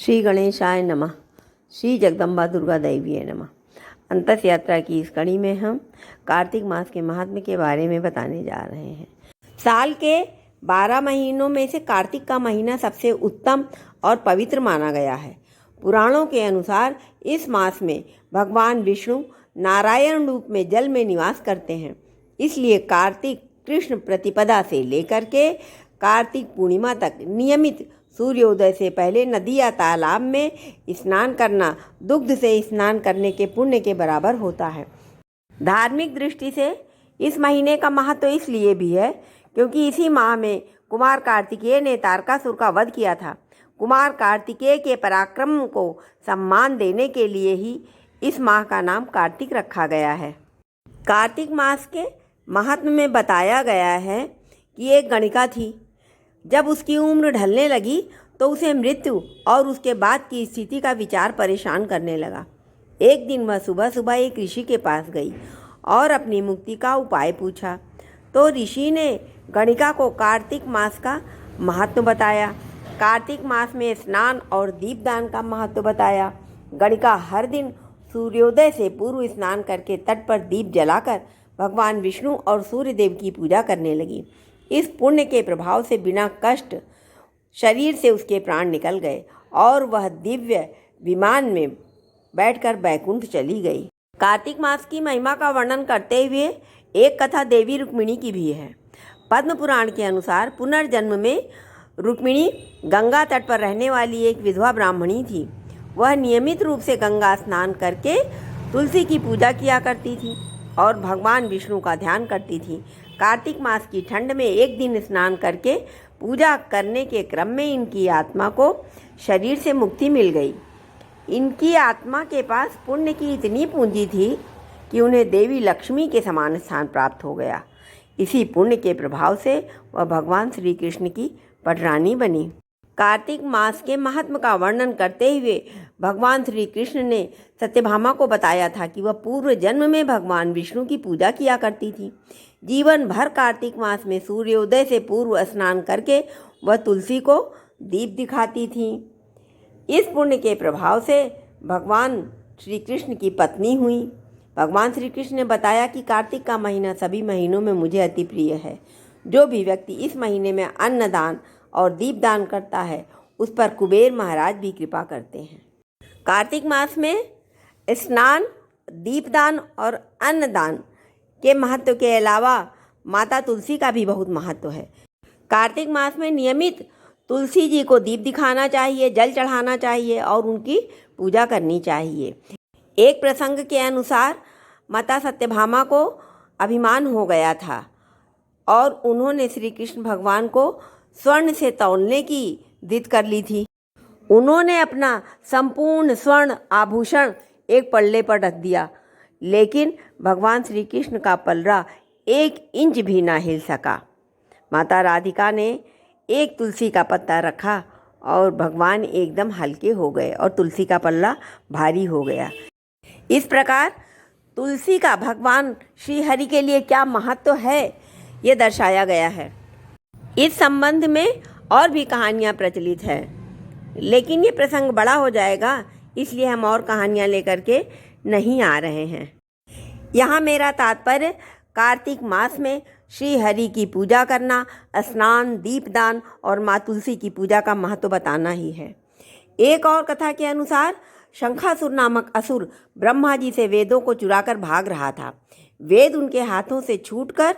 श्री गणेशाय नमः। श्री जगदम्बा दुर्गा दैवीय नमः। अंतस यात्रा की इस कड़ी में हम कार्तिक मास के महात्म्य के बारे में बताने जा रहे हैं। साल के 12 महीनों में से कार्तिक का महीना सबसे उत्तम और पवित्र माना गया है। पुराणों के अनुसार इस मास में भगवान विष्णु नारायण रूप में जल में निवास करते हैं, इसलिए कार्तिक कृष्ण प्रतिपदा से लेकर के कार्तिक पूर्णिमा तक नियमित सूर्योदय से पहले नदी या तालाब में स्नान करना दुग्ध से स्नान करने के पुण्य के बराबर होता है। धार्मिक दृष्टि से इस महीने का महत्व इसलिए भी है क्योंकि इसी माह में कुमार कार्तिकेय ने तारकासुर का वध किया था। कुमार कार्तिकेय के पराक्रम को सम्मान देने के लिए ही इस माह का नाम कार्तिक रखा गया है। कार्तिक मास के महात्म्य में बताया गया है कि एक गणिका थी। जब उसकी उम्र ढलने लगी तो उसे मृत्यु और उसके बाद की स्थिति का विचार परेशान करने लगा। एक दिन वह सुबह सुबह एक ऋषि के पास गई और अपनी मुक्ति का उपाय पूछा। तो ऋषि ने गणिका को कार्तिक मास का महत्व बताया। कार्तिक मास में स्नान और दीपदान का महत्व बताया। गणिका हर दिन सूर्योदय से पूर्व स्नान करके तट पर दीप जलाकर भगवान विष्णु और सूर्यदेव की पूजा करने लगी। इस पुण्य के प्रभाव से बिना कष्ट शरीर से उसके प्राण निकल गए और वह दिव्य विमान में बैठकर बैकुंठ चली गई। कार्तिक मास की महिमा का वर्णन करते हुए एक कथा देवी रुक्मिणी की भी है। पद्म पुराण के अनुसार पुनर्जन्म में रुक्मिणी गंगा तट पर रहने वाली एक विधवा ब्राह्मणी थी। वह नियमित रूप से गंगा स्नान करके तुलसी की पूजा किया करती थी और भगवान विष्णु का ध्यान करती थी। कार्तिक मास की ठंड में एक दिन स्नान करके पूजा करने के क्रम में इनकी आत्मा को शरीर से मुक्ति मिल गई। इनकी आत्मा के पास पुण्य की इतनी पूंजी थी कि उन्हें देवी लक्ष्मी के समान स्थान प्राप्त हो गया। इसी पुण्य के प्रभाव से वह भगवान श्री कृष्ण की पटरानी बनी। कार्तिक मास के महात्म्य का वर्णन करते हुए भगवान श्री कृष्ण ने सत्यभामा को बताया था कि वह पूर्व जन्म में भगवान विष्णु की पूजा किया करती थी। जीवन भर कार्तिक मास में सूर्योदय से पूर्व स्नान करके वह तुलसी को दीप दिखाती थी। इस पुण्य के प्रभाव से भगवान श्री कृष्ण की पत्नी हुई। भगवान श्री कृष्ण ने बताया कि कार्तिक का महीना सभी महीनों में मुझे अति प्रिय है। जो भी व्यक्ति इस महीने में अन्नदान और दीपदान करता है उस पर कुबेर महाराज भी कृपा करते हैं। कार्तिक मास में स्नान, दीपदान और अन्नदान के महत्व के अलावा माता तुलसी का भी बहुत महत्व है। कार्तिक मास में नियमित तुलसी जी को दीप दिखाना चाहिए, जल चढ़ाना चाहिए और उनकी पूजा करनी चाहिए। एक प्रसंग के अनुसार माता सत्यभामा को अभिमान हो गया था और उन्होंने श्री कृष्ण भगवान को स्वर्ण से तौलने की जिद कर ली थी। उन्होंने अपना संपूर्ण स्वर्ण आभूषण एक पल्ले पर रख दिया, लेकिन भगवान श्री कृष्ण का पल्ला 1 इंच भी ना हिल सका। माता राधिका ने एक तुलसी का पत्ता रखा और भगवान एकदम हल्के हो गए और तुलसी का पल्ला भारी हो गया। इस प्रकार तुलसी का भगवान श्री हरि के लिए क्या महत्व है ये दर्शाया गया है। इस संबंध में और भी कहानियाँ प्रचलित है, लेकिन ये प्रसंग बड़ा हो जाएगा, इसलिए हम और कहानियाँ लेकर के नहीं आ रहे हैं। यहाँ मेरा तात्पर्य कार्तिक मास में श्री हरि की पूजा करना, स्नान, दीपदान और माँ तुलसी की पूजा का महत्व बताना ही है। एक और कथा के अनुसार शंखासुर नामक असुर ब्रह्मा जी से वेदों को चुराकर भाग रहा था। वेद उनके हाथों से छूटकर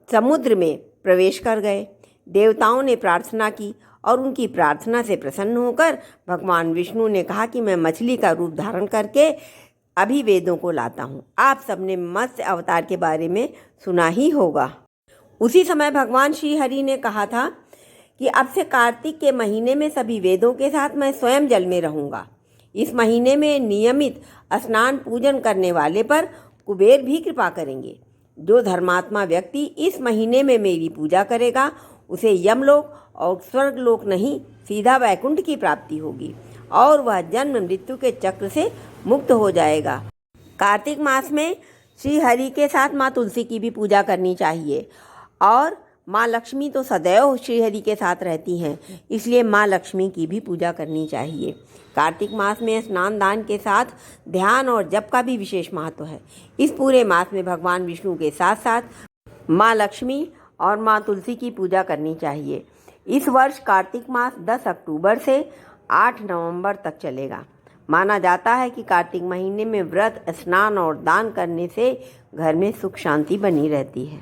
समुद्र में प्रवेश कर गए। देवताओं ने प्रार्थना की और उनकी प्रार्थना से प्रसन्न होकर भगवान विष्णु ने कहा कि मैं मछली का रूप धारण करके अभी वेदों को लाता हूँ। आप सबने मत्स्य अवतार के बारे में सुना ही होगा। उसी समय भगवान श्री हरि ने कहा था कि अब से कार्तिक के महीने में सभी वेदों के साथ मैं स्वयं जल में रहूँगा। इस महीने में नियमित स्नान पूजन करने वाले पर कुबेर भी कृपा करेंगे। जो धर्मात्मा व्यक्ति इस महीने में मेरी पूजा करेगा उसे यमलोक और स्वर्गलोक नहीं, सीधा वैकुंठ की प्राप्ति होगी और वह जन्म मृत्यु के चक्र से मुक्त हो जाएगा। कार्तिक मास में श्री हरि के साथ माँ तुलसी की भी पूजा करनी चाहिए और माँ लक्ष्मी तो सदैव श्रीहरि के साथ रहती हैं, इसलिए माँ लक्ष्मी की भी पूजा करनी चाहिए। कार्तिक मास में स्नान दान के साथ ध्यान और जप का भी विशेष महत्व है। इस पूरे मास में भगवान विष्णु के साथ साथ माँ लक्ष्मी और माँ तुलसी की पूजा करनी चाहिए। इस वर्ष कार्तिक मास 10 अक्टूबर से 8 नवंबर तक चलेगा। माना जाता है कि कार्तिक महीने में व्रत, स्नान और दान करने से घर में सुख शांति बनी रहती है।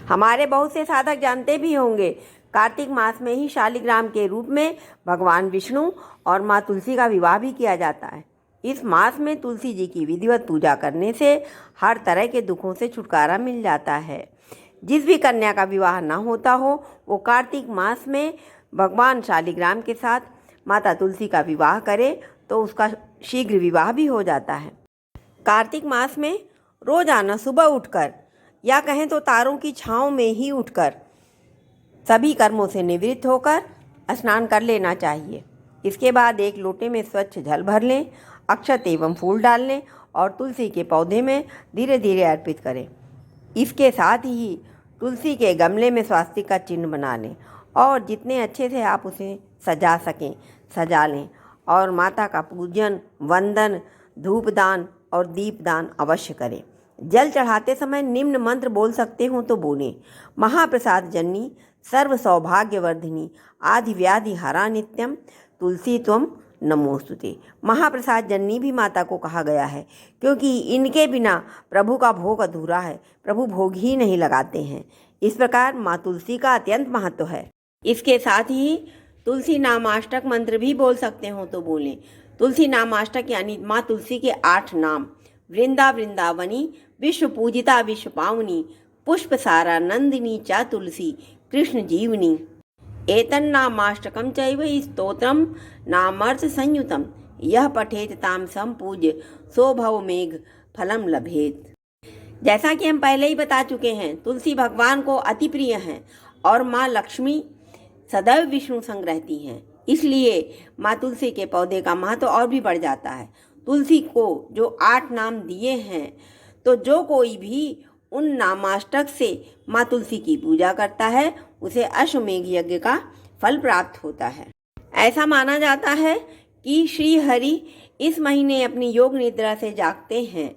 हमारे बहुत से साधक जानते भी होंगे, कार्तिक मास में ही शालिग्राम के रूप में भगवान विष्णु और माँ तुलसी का विवाह भी किया जाता है। इस मास में तुलसी जी की विधिवत पूजा करने से हर तरह के दुखों से छुटकारा मिल जाता है। जिस भी कन्या का विवाह न होता हो, वो कार्तिक मास में भगवान शालिग्राम के साथ माता तुलसी का विवाह करे तो उसका शीघ्र विवाह भी हो जाता है। कार्तिक मास में रोजाना सुबह उठकर, या कहें तो तारों की छांव में ही उठकर, सभी कर्मों से निवृत्त होकर स्नान कर लेना चाहिए। इसके बाद एक लोटे में स्वच्छ जल भर लें, अक्षत एवं फूल डाल लें और तुलसी के पौधे में धीरे धीरे अर्पित करें। इसके साथ ही तुलसी के गमले में स्वास्तिक का चिन्ह बना लें और जितने अच्छे से आप उसे सजा सकें सजा लें और माता का पूजन, वंदन, धूपदान और दीपदान अवश्य करें। जल चढ़ाते समय निम्न मंत्र बोल सकते हो तो बोलें। महाप्रसाद जननी सर्व सौभाग्यवर्धिनी आदि व्याधि हरा नित्यम तुलसी त्वम नमोस्तुते। महाप्रसाद जननी भी माता को कहा गया है क्योंकि इनके बिना प्रभु का भोग अधूरा है, प्रभु भोग ही नहीं लगाते हैं। इस प्रकार माँ तुलसी का अत्यंत महत्व है। इसके साथ ही तुलसी नामाष्टक मंत्र भी बोल सकते हो तो बोलें। तुलसी नामाष्टक यानी माँ तुलसी के 8 नाम: वृंदा वृंदावनी, विश्व पूजिता विश्व पावनी, पुष्प सारा नंदिनी चा तुलसी, कृष्ण जीवनी। एतन्नामाष्टकं चैव स्तोत्रं नामर्थ संयुतम, यह पठेत ताम संपूज्य सो भव मेघ फलम लभेत। जैसा कि हम पहले ही बता चुके हैं, तुलसी भगवान को अति प्रिय हैं और माँ लक्ष्मी सदैव विष्णु संग रहती हैं। इसलिए माँ तुलसी के पौधे का महत्व और भी बढ़ जाता है। तुलसी को जो 8 नाम दिए हैं, तो जो कोई भी उन नामाष्टक से माँ तुलसी की पूजा करता है उसे अश्वमेघ यज्ञ का फल प्राप्त होता है। ऐसा माना जाता है कि श्री हरि इस महीने अपनी योग निद्रा से जागते हैं।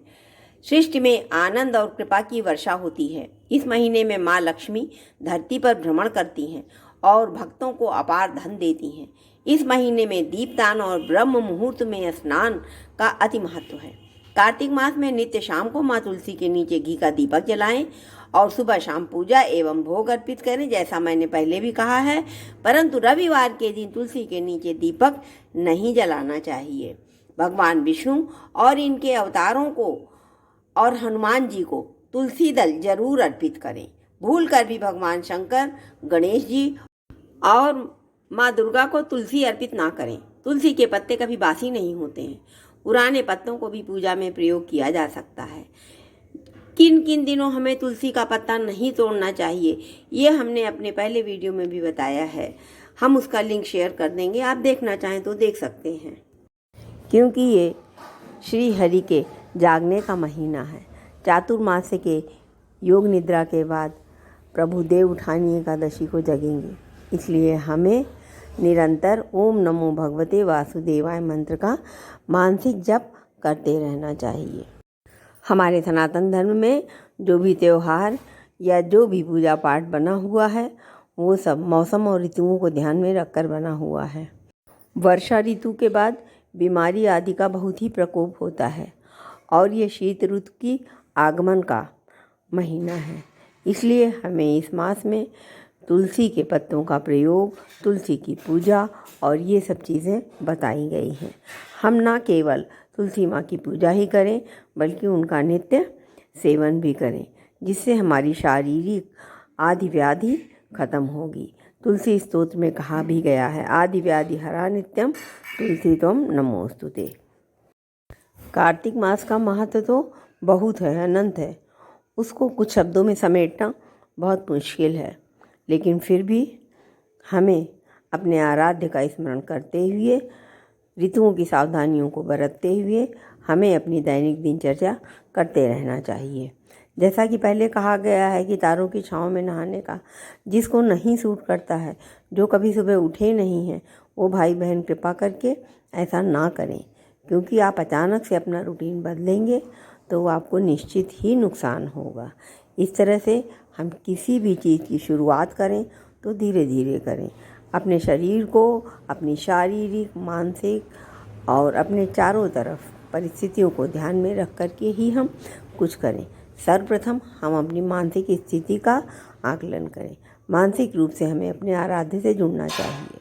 सृष्टि में आनंद और कृपा की वर्षा होती है। इस महीने में माँ लक्ष्मी धरती पर भ्रमण करती हैं और भक्तों को अपार धन देती हैं। इस महीने में दीपदान और ब्रह्म मुहूर्त में स्नान का अति महत्व है। कार्तिक मास में नित्य शाम को माँ तुलसी के नीचे घी का दीपक जलाएं और सुबह शाम पूजा एवं भोग अर्पित करें, जैसा मैंने पहले भी कहा है। परंतु रविवार के दिन तुलसी के नीचे दीपक नहीं जलाना चाहिए। भगवान विष्णु और इनके अवतारों को और हनुमान जी को तुलसी दल जरूर अर्पित करें। भूल कर भी भगवान शंकर, गणेश जी और माँ दुर्गा को तुलसी अर्पित ना करें। तुलसी के पत्ते कभी बासी नहीं होते हैं। पुराने पत्तों को भी पूजा में प्रयोग किया जा सकता है। किन किन दिनों हमें तुलसी का पत्ता नहीं तोड़ना चाहिए, ये हमने अपने पहले वीडियो में भी बताया है। हम उसका लिंक शेयर कर देंगे, आप देखना चाहें तो देख सकते हैं। क्योंकि ये श्री हरि के जागने का महीना है। चातुर्मास्य के योग निद्रा के बाद प्रभु देव उठानी एकादशी को जगेंगे, इसलिए हमें निरंतर ओम नमो भगवते वासुदेवाय मंत्र का मानसिक जप करते रहना चाहिए। हमारे सनातन धर्म में जो भी त्यौहार या जो भी पूजा पाठ बना हुआ है, वो सब मौसम और ऋतुओं को ध्यान में रखकर बना हुआ है। वर्षा ऋतु के बाद बीमारी आदि का बहुत ही प्रकोप होता है और ये शीत ऋतु की आगमन का महीना है। इसलिए हमें इस मास में तुलसी के पत्तों का प्रयोग, तुलसी की पूजा और ये सब चीज़ें बताई गई हैं। हम ना केवल तुलसी माँ की पूजा ही करें बल्कि उनका नित्य सेवन भी करें, जिससे हमारी शारीरिक आदि व्याधि खत्म होगी। तुलसी स्तोत्र में कहा भी गया है, आदि व्याधि हरा नित्यम तुलसी त्वम नमोस्तुते। कार्तिक मास का महत्व तो बहुत है, अनंत है। उसको कुछ शब्दों में समेटना बहुत मुश्किल है, लेकिन फिर भी हमें अपने आराध्य का स्मरण करते हुए, ऋतुओं की सावधानियों को बरतते हुए हमें अपनी दैनिक दिनचर्या करते रहना चाहिए। जैसा कि पहले कहा गया है कि तारों की छाँव में नहाने का जिसको नहीं सूट करता है, जो कभी सुबह उठे नहीं हैं, वो भाई बहन कृपा करके ऐसा ना करें, क्योंकि आप अचानक से अपना रूटीन बदलेंगे तो आपको निश्चित ही नुकसान होगा। इस तरह से हम किसी भी चीज़ की शुरुआत करें तो धीरे धीरे करें। अपने शरीर को, अपनी शारीरिक, मानसिक और अपने चारों तरफ परिस्थितियों को ध्यान में रख कर के ही हम कुछ करें। सर्वप्रथम हम अपनी मानसिक स्थिति का आकलन करें। मानसिक रूप से हमें अपने आराध्य से जुड़ना चाहिए।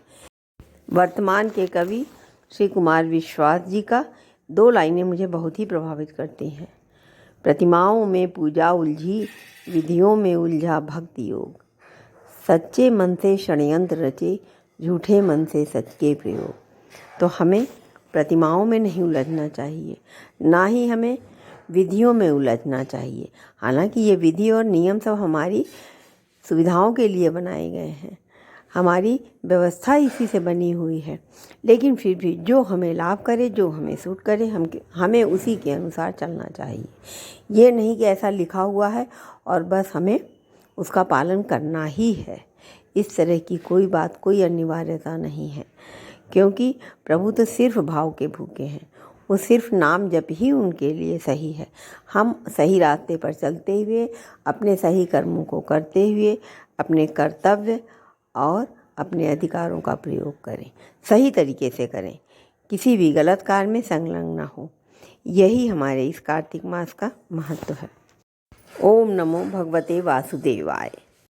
वर्तमान के कवि श्री कुमार विश्वास जी का 2 लाइनें मुझे बहुत ही प्रभावित करती हैं। प्रतिमाओं में पूजा उलझी, विधियों में उलझा भक्ति योग। सच्चे मन से षड्यंत्र रचे, झूठे मन से सच के प्रयोग। तो हमें प्रतिमाओं में नहीं उलझना चाहिए, ना ही हमें विधियों में उलझना चाहिए। हालांकि ये विधि और नियम सब हमारी सुविधाओं के लिए बनाए गए हैं, हमारी व्यवस्था इसी से बनी हुई है, लेकिन फिर भी जो हमें लाभ करे, जो हमें सूट करे, हमें उसी के अनुसार चलना चाहिए। ये नहीं कि ऐसा लिखा हुआ है और बस हमें उसका पालन करना ही है। इस तरह की कोई बात, कोई अनिवार्यता नहीं है, क्योंकि प्रभु तो सिर्फ भाव के भूखे हैं। वो सिर्फ नाम जप ही उनके लिए सही है। हम सही रास्ते पर चलते हुए, अपने सही कर्मों को करते हुए, अपने कर्तव्य और अपने अधिकारों का प्रयोग करें, सही तरीके से करें, किसी भी गलत कार्य में संलग्न ना हो। यही हमारे इस कार्तिक मास का महत्व है। ओम नमो भगवते वासुदेवाय।